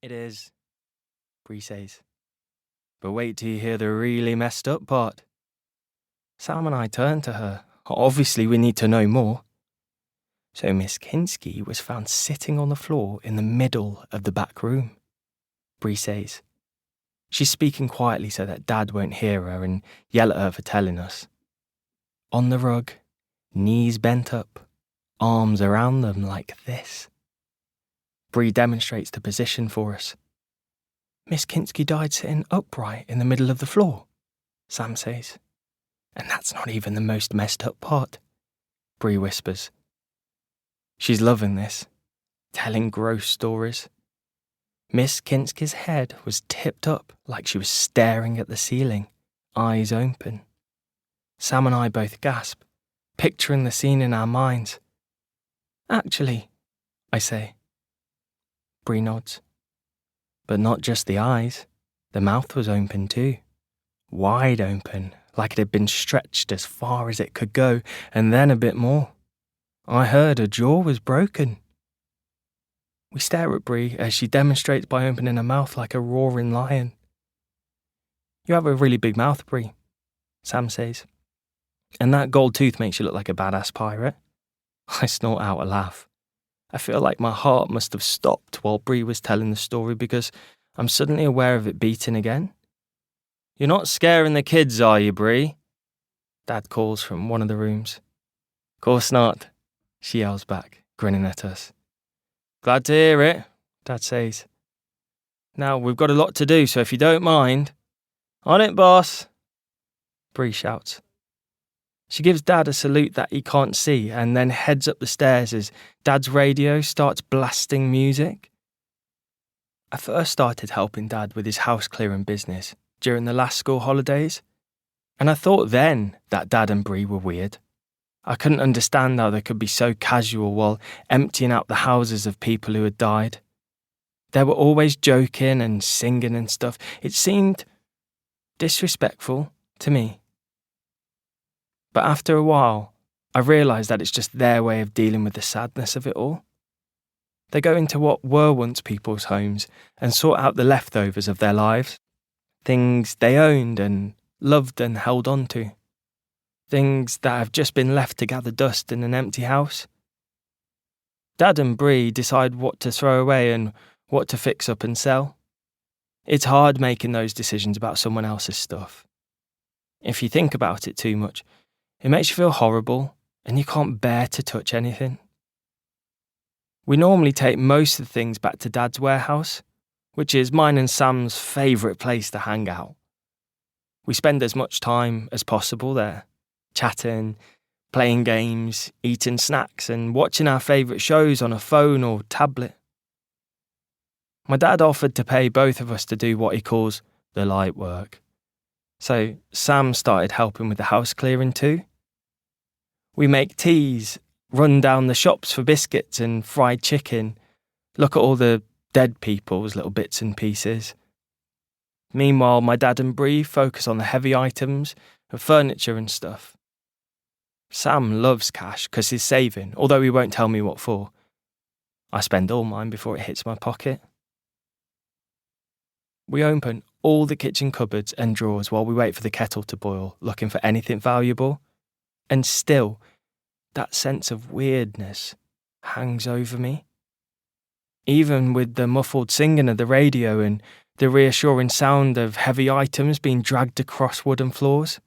It is, Bree says. But wait till you hear the really messed up part. Sam and I turn to her. Obviously, we need to know more. So Miss Kinski was found sitting on the floor in the middle of the back room, Bree says. She's speaking quietly so that Dad won't hear her and yell at her for telling us. On the rug, knees bent up, arms around them like this. Bree demonstrates the position for us. Miss Kinski died sitting upright in the middle of the floor, Sam says. And that's not even the most messed up part, Bree whispers. She's loving this, telling gross stories. Miss Kinski's head was tipped up like she was staring at the ceiling, eyes open. Sam and I both gasp, picturing the scene in our minds. Actually, I say. Bree nods. But not just the eyes. The mouth was open too. Wide open, like it had been stretched as far as it could go, and then a bit more. I heard her jaw was broken. We stare at Bree as she demonstrates by opening her mouth like a roaring lion. You have a really big mouth, Bree, Sam says. And that gold tooth makes you look like a badass pirate. I snort out a laugh. I feel like my heart must have stopped while Bree was telling the story because I'm suddenly aware of it beating again. You're not scaring the kids, are you, Bree? Dad calls from one of the rooms. Course not, she yells back, grinning at us. Glad to hear it, Dad says. Now, we've got a lot to do, so if you don't mind. On it, boss, Bree shouts. She gives Dad a salute that he can't see and then heads up the stairs as Dad's radio starts blasting music. I first started helping Dad with his house clearing business during the last school holidays, and I thought then that Dad and Bree were weird. I couldn't understand how they could be so casual while emptying out the houses of people who had died. They were always joking and singing and stuff. It seemed disrespectful to me. But after a while, I realised that it's just their way of dealing with the sadness of it all. They go into what were once people's homes and sort out the leftovers of their lives. Things they owned and loved and held on to. Things that have just been left to gather dust in an empty house. Dad and Bree decide what to throw away and what to fix up and sell. It's hard making those decisions about someone else's stuff. If you think about it too much, it makes you feel horrible and you can't bear to touch anything. We normally take most of the things back to Dad's warehouse, which is mine and Sam's favourite place to hang out. We spend as much time as possible there, chatting, playing games, eating snacks and watching our favourite shows on a phone or tablet. My dad offered to pay both of us to do what he calls the light work. So Sam started helping with the house clearing too. We make teas, run down the shops for biscuits and fried chicken, look at all the dead people's little bits and pieces. Meanwhile, my dad and Bree focus on the heavy items of furniture and stuff. Sam loves cash because he's saving, although he won't tell me what for. I spend all mine before it hits my pocket. We open all the kitchen cupboards and drawers while we wait for the kettle to boil, looking for anything valuable. And still, that sense of weirdness hangs over me. Even with the muffled singing of the radio and the reassuring sound of heavy items being dragged across wooden floors.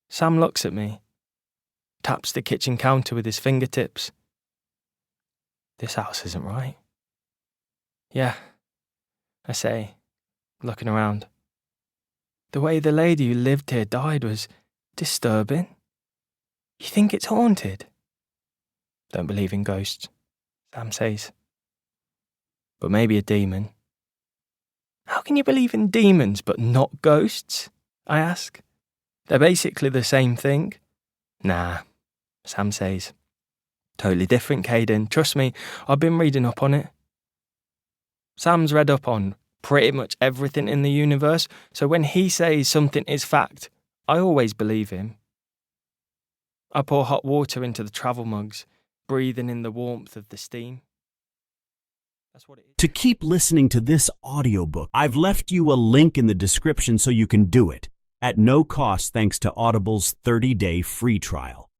Sam looks at me, taps the kitchen counter with his fingertips. This house isn't right. Yeah, I say, looking around. The way the lady who lived here died was disturbing. You think it's haunted? Don't believe in ghosts, Sam says. But maybe a demon. How can you believe in demons but not ghosts? I ask. They're basically the same thing. Nah, Sam says. Totally different, Caden. Trust me, I've been reading up on it. Sam's read up on pretty much everything in the universe, so when he says something is fact, I always believe him. I pour hot water into the travel mugs, breathing in the warmth of the steam. That's what it is. To keep listening to this audiobook, I've left you a link in the description so you can do it at no cost thanks to Audible's 30-day free trial.